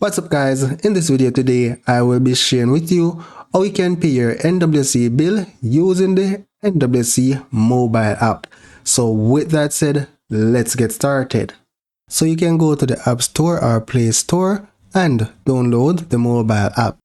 What's up guys, in this video today I will be sharing with you how you can pay your NWC bill using the NWC mobile app. So with that said, let's get started. So you can go to the App Store or Play Store and download the mobile app.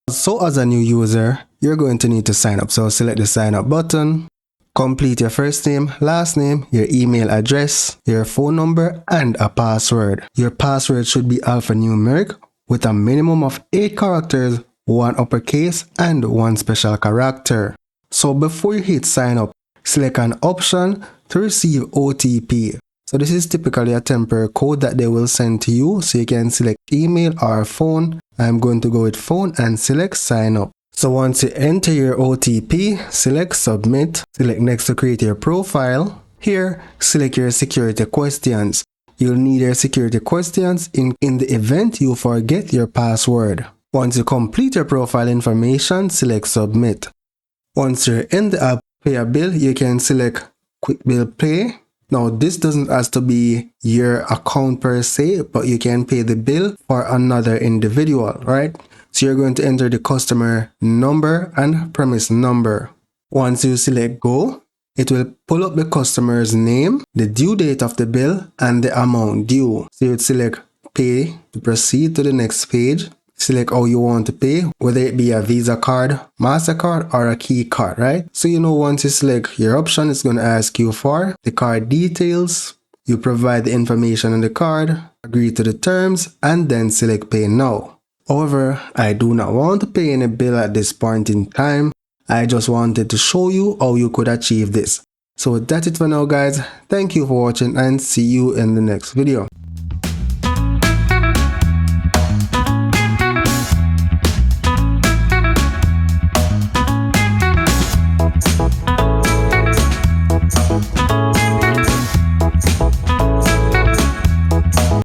So as a new user, you're going to need to sign up. So select the sign up button. Complete your first name, last name, your email address, your phone number, and a password. Your password should be alphanumeric with a minimum of 8 characters, 1 uppercase, and 1 special character. So before you hit sign up, select an option to receive OTP. So this is typically a temporary code that they will send to you. So you can select email or phone. I'm going to go with phone and select sign up. So once you enter your OTP, select submit, select next to create your profile. Here, select your security questions. You'll need your security questions in the event you forget your password. Once you complete your profile information, select submit. Once you're in the app, pay a bill, you can select quick bill pay. Now this doesn't have to be your account per se, but you can pay the bill for another individual, right? So you're going to enter the customer number and premise number. Once you select go, it will pull up the customer's name, the due date of the bill, and the amount due. So you would select pay to proceed to the next page. Select how you want to pay, whether it be a Visa card, MasterCard, or a key card, right? So once you select your option, it's going to ask you for the card details. You provide the information on the card, agree to the terms, and then select pay now. However, I do not want to pay any bill at this point in time. I just wanted to show you how you could achieve this. So that's it for now guys. Thank you for watching and see you in the next video.